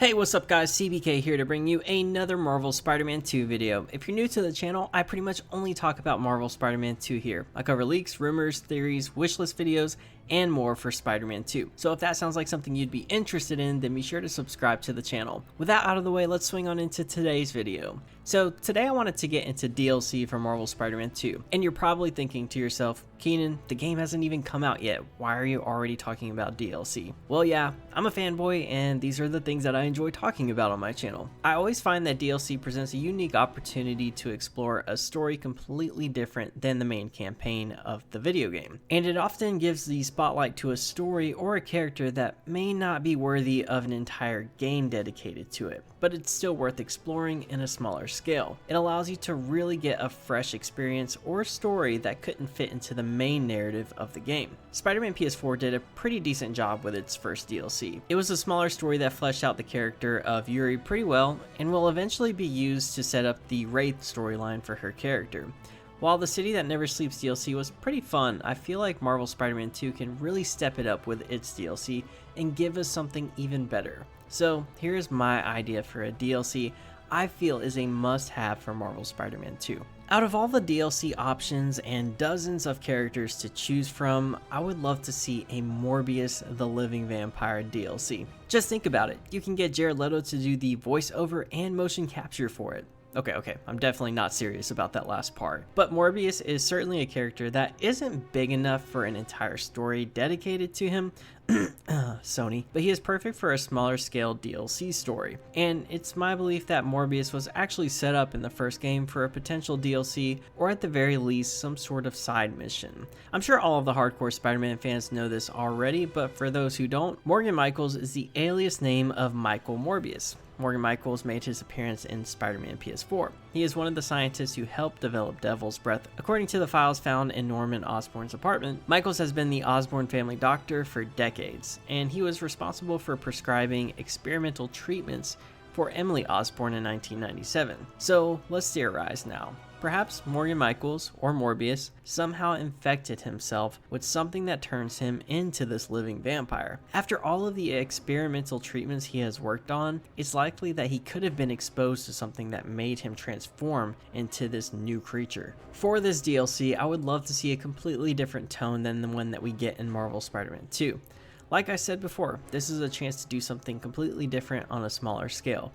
Hey, what's up guys, CBK here to bring you another Marvel Spider-Man 2 video. If you're new to the channel, I pretty much only talk about Marvel Spider-Man 2 here. I cover leaks, rumors, theories, wishlist videos, and more for Spider-Man 2. So if that sounds like something you'd be interested in, then be sure to subscribe to the channel. With that out of the way, let's swing on into today's video. So today I wanted to get into DLC for Marvel Spider-Man 2. And you're probably thinking to yourself, Keenan, the game hasn't even come out yet. Why are you already talking about DLC? Well, yeah, I'm a fanboy and these are the things that I enjoy talking about on my channel. I always find that DLC presents a unique opportunity to explore a story completely different than the main campaign of the video game. And it often gives the spotlight to a story or a character that may not be worthy of an entire game dedicated to it, but it's still worth exploring in a smaller scale. It allows you to really get a fresh experience or story that couldn't fit into the main narrative of the game. Spider-Man PS4 did a pretty decent job with its first DLC. It was a smaller story that fleshed out the character of Yuri pretty well and will eventually be used to set up the Wraith storyline for her character. While the City That Never Sleeps DLC was pretty fun, I feel like Marvel Spider-Man 2 can really step it up with its DLC and give us something even better. So here's my idea for a DLC I feel is a must-have for Marvel Spider-Man 2. Out of all the DLC options and dozens of characters to choose from, I would love to see a Morbius the Living Vampire DLC. Just think about it, you can get Jared Leto to do the voiceover and motion capture for it. Okay, I'm definitely not serious about that last part. But Morbius is certainly a character that isn't big enough for an entire story dedicated to him, Sony, but he is perfect for a smaller scale DLC story. And it's my belief that Morbius was actually set up in the first game for a potential DLC, or at the very least some sort of side mission. I'm sure all of the hardcore Spider-Man fans know this already, but for those who don't, Morgan Michaels is the alias name of Michael Morbius. Morgan Michaels made his appearance in Spider-Man PS4. He is one of the scientists who helped develop Devil's Breath. According to the files found in Norman Osborn's apartment, Michaels has been the Osborn family doctor for decades, and he was responsible for prescribing experimental treatments for Emily Osborn in 1997. So let's theorize now. Perhaps Morgan Michaels, or Morbius, somehow infected himself with something that turns him into this living vampire. After all of the experimental treatments he has worked on, it's likely that he could have been exposed to something that made him transform into this new creature. For this DLC, I would love to see a completely different tone than the one that we get in Marvel Spider-Man 2. Like I said before, this is a chance to do something completely different on a smaller scale.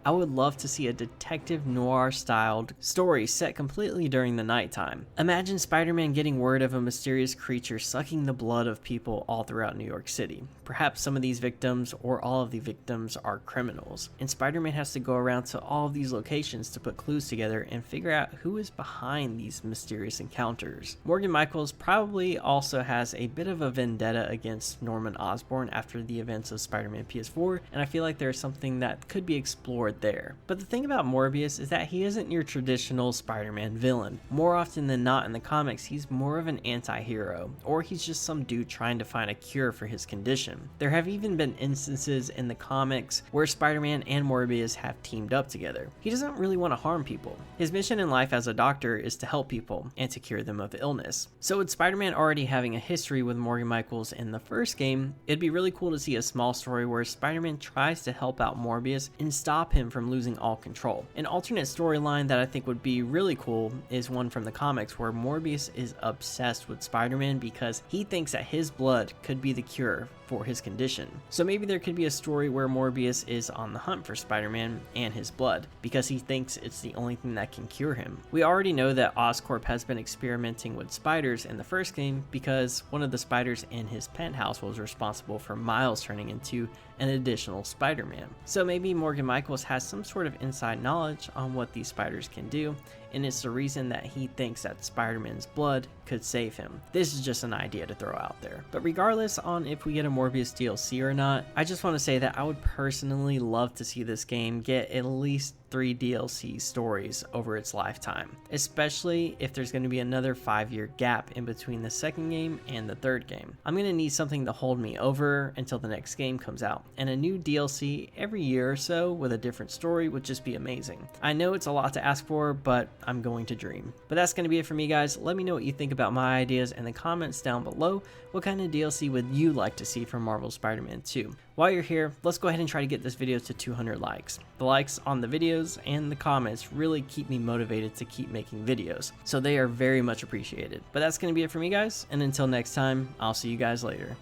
I would love to see a detective noir styled story set completely during the nighttime. Imagine Spider-Man getting word of a mysterious creature sucking the blood of people all throughout New York City. Perhaps some of these victims or all of the victims are criminals, and Spider-Man has to go around to all of these locations to put clues together and figure out who is behind these mysterious encounters. Morgan Michaels probably also has a bit of a vendetta against Norman Osborn after the events of Spider-Man PS4, and I feel like there's something that could be explored there. But the thing about Morbius is that he isn't your traditional Spider-Man villain. More often than not in the comics, he's more of an anti-hero, or he's just some dude trying to find a cure for his condition. There have even been instances in the comics where Spider-Man and Morbius have teamed up together. He doesn't really want to harm people. His mission in life as a doctor is to help people and to cure them of illness. So with Spider-Man already having a history with Morgan Michaels in the first game, it'd be really cool to see a small story where Spider-Man tries to help out Morbius and stop him from losing all control. An alternate storyline that I think would be really cool is one from the comics where Morbius is obsessed with Spider-Man because he thinks that his blood could be the cure for his condition. So maybe there could be a story where Morbius is on the hunt for Spider-Man and his blood because he thinks it's the only thing that can cure him. We already know that Oscorp has been experimenting with spiders in the first game because one of the spiders in his penthouse was responsible for Miles turning into an additional Spider-Man. So maybe Morgan Michaels has some sort of inside knowledge on what these spiders can do, and it's the reason that he thinks that Spider-Man's blood could save him. This is just an idea to throw out there. But regardless on if we get a Morbius DLC or not, I just want to say that I would personally love to see this game get at least 3 DLC stories over its lifetime, especially if there's going to be another 5-year gap in between the second game and the third game. I'm going to need something to hold me over until the next game comes out, and a new DLC every year or so with a different story would just be amazing. I know it's a lot to ask for, but I'm going to dream. But that's going to be it for me, guys. Let me know what you think about my ideas in the comments down below. What kind of DLC would you like to see from Marvel Spider-Man 2? While you're here, let's go ahead and try to get this video to 200 likes. The likes on the videos and the comments really keep me motivated to keep making videos, so they are very much appreciated. But that's going to be it for me, guys, and until next time, I'll see you guys later.